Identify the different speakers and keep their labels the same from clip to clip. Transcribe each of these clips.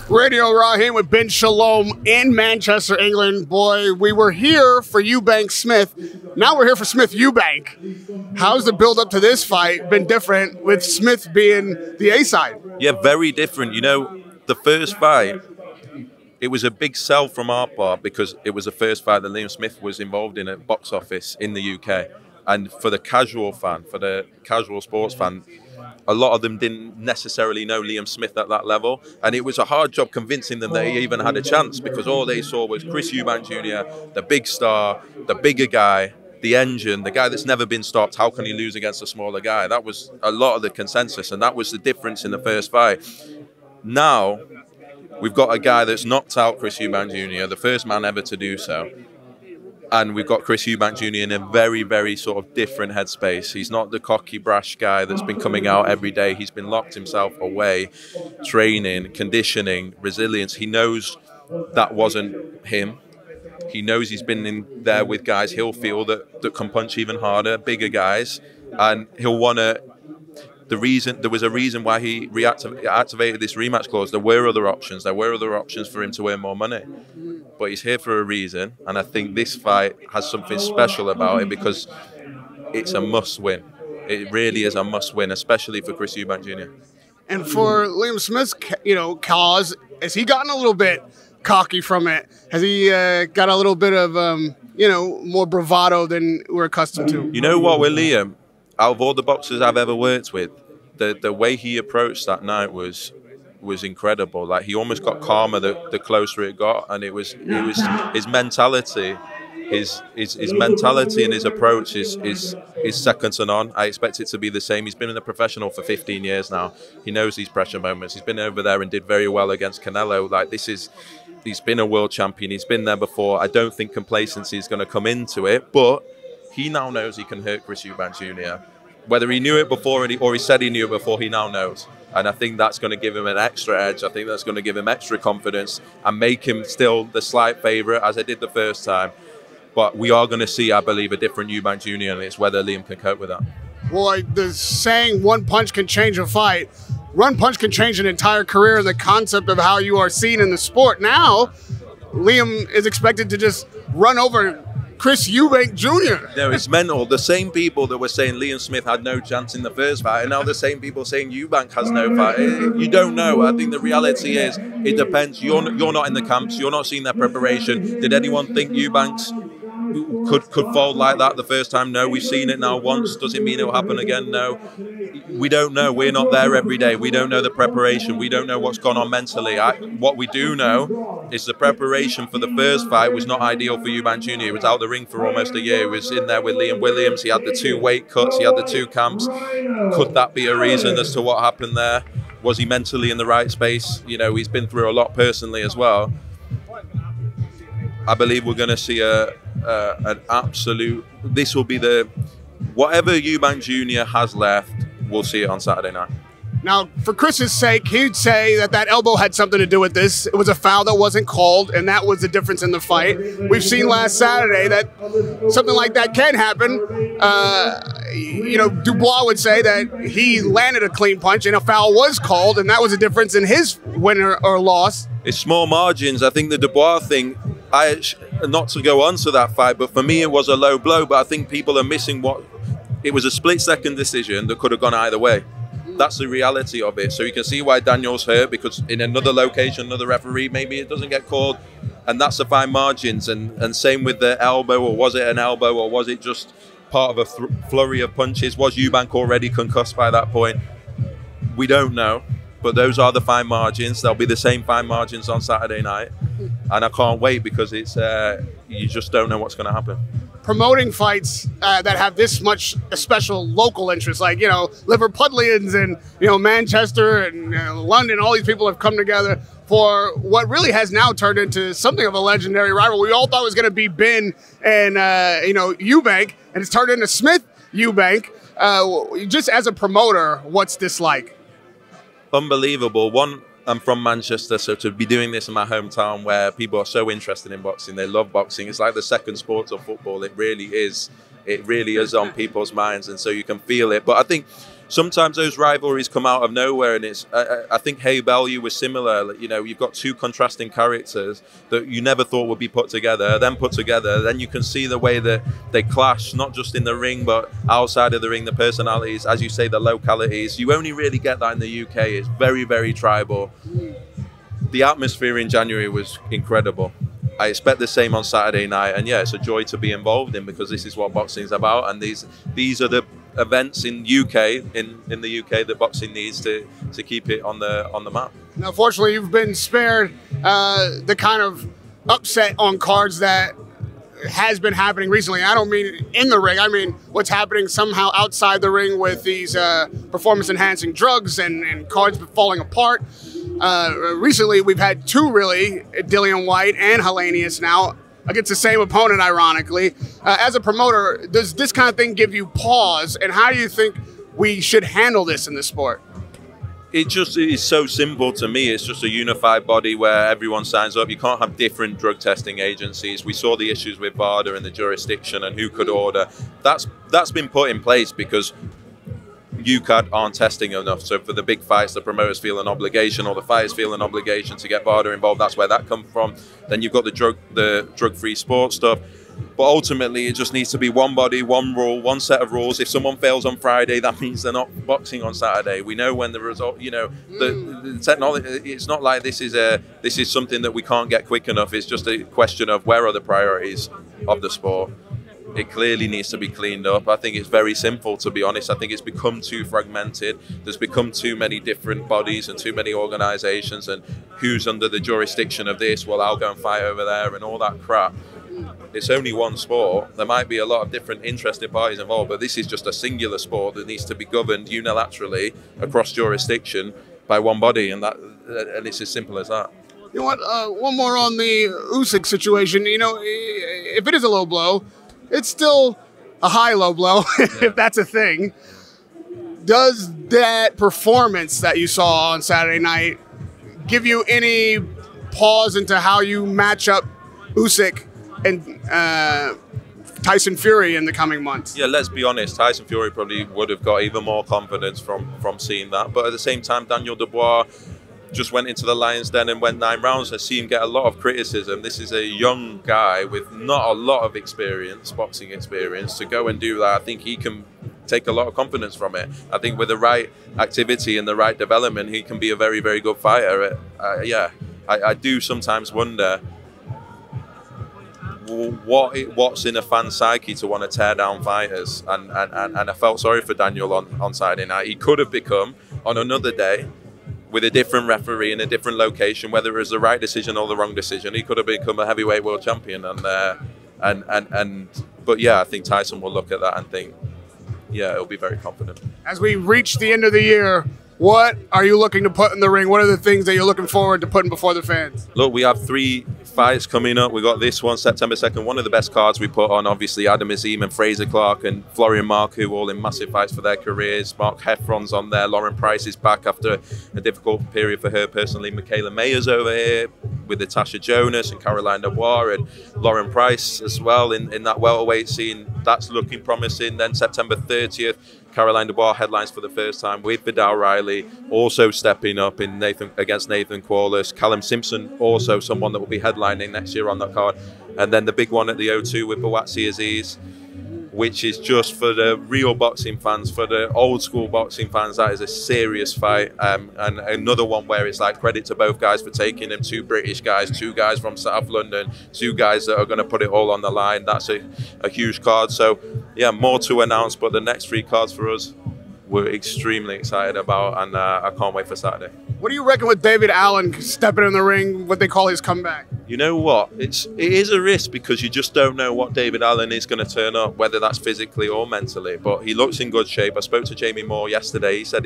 Speaker 1: Radio Rahim with Ben Shalom in Manchester, England. Boy, we were here for Eubank Smith. Now we're here for Smith Eubank. How's the build up to this fight been different with Smith being the A side?
Speaker 2: Yeah, very different. You know, the first fight, it was a big sell from our part because it was the first fight that Liam Smith was involved in at box office in the UK. And for the casual fan, for the casual sports fan, a lot of them didn't necessarily know Liam Smith at that level. And it was a hard job convincing them that he even had a chance because all they saw was Chris Eubank Jr., the big star, the bigger guy, the engine, the guy that's never been stopped. How can he lose against a smaller guy? That was a lot of the consensus, and that was the difference in the first fight. Now, we've got a guy that's knocked out Chris Eubank Jr., the first man ever to do so. And we've got Chris Eubank Jr. in a very, very sort of different headspace. He's not the cocky, brash guy that's been coming out every day. He's been locked himself away, training, conditioning, resilience. He knows that wasn't him. He knows he's been in there with guys he'll feel that can punch even harder, bigger guys. And he'll want to... There was a reason why he activated this rematch clause. There were other options. There were other options for him to earn more money. But he's here for a reason, and I think this fight has something special about it because it's a must-win. It really is a must-win, especially for Chris Eubank Jr.
Speaker 1: And for Liam Smith's, cause, has he gotten a little bit cocky from it? Has he got a little bit of, more bravado than we're accustomed to?
Speaker 2: You know what, with Liam, out of all the boxers I've ever worked with, the way he approached that night was incredible. Like, he almost got calmer the closer it got, and it was his mentality, his mentality and his approach is second to none. I expect it to be the same. He's been in the professional for 15 years now. He knows these pressure moments. He's been over there and did very well against Canelo. Like, he's been a world champion. He's been there before. I don't think complacency is going to come into it, but he now knows he can hurt Chris Eubank Jr. Whether he knew it before or he said he knew it before, he now knows. And I think that's going to give him an extra edge. I think that's going to give him extra confidence and make him still the slight favourite, as I did the first time. But we are going to see, I believe, a different Eubank Jr., and it's whether Liam can cope with that.
Speaker 1: Boy, the saying one punch can change a fight. One punch can change an entire career, the concept of how you are seen in the sport. Now, Liam is expected to just run over Chris Eubank Jr.
Speaker 2: No, it's mental. The same people that were saying Liam Smith had no chance in the first fight are now the same people saying Eubank has no fight. You don't know. I think the reality is it depends. You're not in the camps. You're not seeing their preparation. Did anyone think Eubanks could fold like that the first time? No. We've seen it now once. Does it mean it will happen again? No. We don't know. We're not there every day. We don't know the preparation. We don't know what's gone on mentally. What we do know is the preparation for the first fight was not ideal for Eubank Jr. He was out the ring for almost a year. He was in there with Liam Williams. He had the 2 weight cuts. He had the 2 camps. Could that be a reason as to what happened there? Was he mentally in the right space? You know, he's been through a lot personally as well. I believe we're going to see an absolute... This will be the... Whatever Eubank Jr. has left, we'll see it on Saturday night.
Speaker 1: Now, for Chris's sake, he'd say that elbow had something to do with this. It was a foul that wasn't called, and that was the difference in the fight. We've seen last Saturday that something like that can happen. Dubois would say that he landed a clean punch and a foul was called, and that was a difference in his win or loss. It's
Speaker 2: small margins. I think the Dubois thing, not to go on to that fight, but for me it was a low blow, but I think people are missing it was a split-second decision that could have gone either way. That's the reality of it. So you can see why Daniel's hurt, because in another location, another referee, maybe it doesn't get called, and that's the fine margins. And same with the elbow, or was it an elbow, or was it just part of a flurry of punches? Was Eubank already concussed by that point? We don't know, but those are the fine margins. There'll be the same fine margins on Saturday night, and I can't wait because it's you just don't know what's going to happen.
Speaker 1: Promoting fights that have this much special local interest, like, Liverpudlians and, Manchester and London, all these people have come together for what really has now turned into something of a legendary rival. We all thought it was going to be Ben and, Eubank, and it's turned into Smith Eubank. Just as a promoter, what's this like?
Speaker 2: Unbelievable. I'm from Manchester, so to be doing this in my hometown where people are so interested in boxing, they love boxing. It's like the second sport of football. It really is. It really is on people's minds, and so you can feel it. But I think sometimes those rivalries come out of nowhere, and it's. I think Hey Bellew was similar. You know, you've got two contrasting characters that you never thought would be put together, then you can see the way that they clash, not just in the ring, but outside of the ring, the personalities, as you say, the localities. You only really get that in the UK. It's very, very tribal. The atmosphere in January was incredible. I expect the same on Saturday night, and yeah, it's a joy to be involved in, because this is what boxing is about, and these are the events in the UK that boxing needs to keep it on the map.
Speaker 1: Now, fortunately, you've been spared the kind of upset on cards that has been happening recently. I don't mean in the ring. I mean what's happening somehow outside the ring with these performance-enhancing drugs and cards falling apart. Recently, we've had two, really, Dillian White and Hellenius now, against the same opponent, ironically. As a promoter, does this kind of thing give you pause, and how do you think we should handle this in the sport?
Speaker 2: It just is so simple to me. It's just a unified body where everyone signs up. You can't have different drug testing agencies. We saw the issues with VADA and the jurisdiction and who could order. That's been put in place because UCAD aren't testing enough. So for the big fights, the promoters feel an obligation, or the fighters feel an obligation to get VADA involved. That's where that comes from. Then you've got the drug-free sports stuff. But ultimately, it just needs to be one body, one rule, one set of rules. If someone fails on Friday, that means they're not boxing on Saturday. We know when the result, you know, the technology. It's not like this is something that we can't get quick enough. It's just a question of where are the priorities of the sport. It clearly needs to be cleaned up. I think it's very simple, to be honest. I think it's become too fragmented. There's become too many different bodies and too many organisations, and who's under the jurisdiction of this? Well, I'll go and fight over there and all that crap. It's only one sport. There might be a lot of different interested parties involved, but this is just a singular sport that needs to be governed unilaterally across jurisdiction by one body, and it's as simple as that.
Speaker 1: You know what? One more on the Usyk situation. You know, if it is a low blow, it's still a high low blow, if that's a thing. Does that performance that you saw on Saturday night give you any pause into how you match up Usyk and Tyson Fury in the coming months?
Speaker 2: Yeah, let's be honest. Tyson Fury probably would have got even more confidence from seeing that. But at the same time, Daniel Dubois just went into the Lion's Den and went 9 rounds. I see him get a lot of criticism. This is a young guy with not a lot of experience, boxing experience, to go and do that. I think he can take a lot of confidence from it. I think with the right activity and the right development, he can be a very, very good fighter. Yeah, I do sometimes wonder what's in a fan psyche to want to tear down fighters, and I felt sorry for Daniel on Saturday night. He could have become, on another day, with a different referee in a different location, whether it was the right decision or the wrong decision, he could have become a heavyweight world champion. But yeah, I think Tyson will look at that and think, yeah, he'll be very confident. As we reach the end of the year, what are you looking to put in the ring? What are the things that you're looking forward to putting before the fans? Look, we have 3 fights coming up. We got this one, September 2nd, one of the best cards we put on, obviously, Adam Azim and Fraser Clark and Florian Marcoux, all in massive fights for their careers. Mark Heffron's on there. Lauren Price is back after a difficult period for her personally. Michaela Mayer's over here with Natasha Jonas and Caroline Dubois, and Lauren Price as well in that welterweight scene. That's looking promising. Then September 30th, Caroline Dubois headlines for the first time with Vidal Riley, also stepping up against Nathan Corliss. Callum Simpson, also someone that will be headlining next year on that card. And then the big one at the O2 with Bawatsi Aziz, which is just for the real boxing fans, for the old school boxing fans. That is a serious fight. And another one where it's like credit to both guys for taking them. 2 British guys, 2 guys from South London, 2 guys that are going to put it all on the line. That's a huge card. So yeah, more to announce, but the next 3 cards for us, we're extremely excited about, and I can't wait for Saturday. What do you reckon with David Allen stepping in the ring, what they call his comeback? You know what? It is a risk, because you just don't know what David Allen is going to turn up, whether that's physically or mentally. But he looks in good shape. I spoke to Jamie Moore yesterday. He said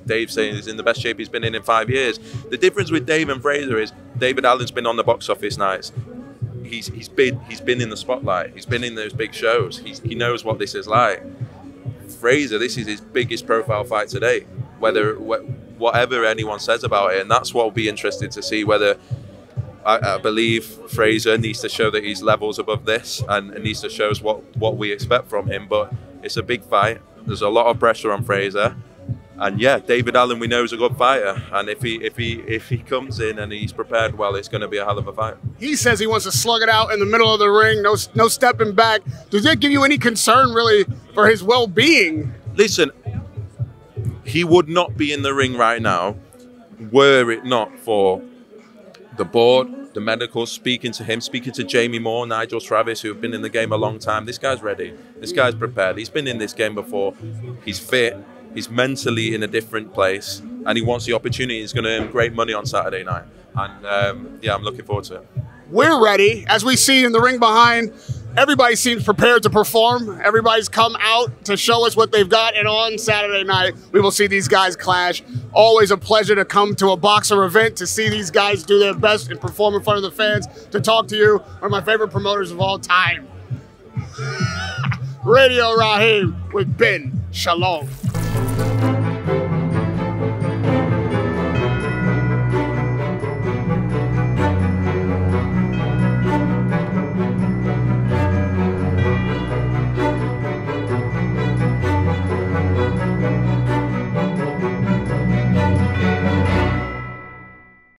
Speaker 2: Dave's saying he's in the best shape he's been in 5 years. The difference with Dave and Fraser is David Allen's been on the box office nights. He's been in the spotlight. He's been in those big shows. He knows what this is like. Fraser, this is his biggest profile fight today, whatever anyone says about it, and that's what will be interesting to see. Whether I believe Fraser needs to show that he's levels above this, and needs to show us what we expect from him. But it's a big fight. There's a lot of pressure on Fraser. And yeah, David Allen we know is a good fighter, and if he comes in and he's prepared well, it's going to be a hell of a fight.
Speaker 1: He says he wants to slug it out in the middle of the ring, no stepping back. Does that give you any concern really for his well-being?
Speaker 2: Listen, he would not be in the ring right now were it not for the board, the medicals, speaking to him, speaking to Jamie Moore, Nigel Travis, who have been in the game a long time. This guy's ready. This guy's prepared. He's been in this game before. He's fit. He's mentally in a different place, and he wants the opportunity. He's going to earn great money on Saturday night. And yeah, I'm looking forward to it.
Speaker 1: We're ready. As we see in the ring behind, everybody seems prepared to perform. Everybody's come out to show us what they've got, and on Saturday night, we will see these guys clash. Always a pleasure to come to a boxer event to see these guys do their best and perform in front of the fans, to talk to you, one of my favorite promoters of all time. Radio Rahim with Ben Shalom.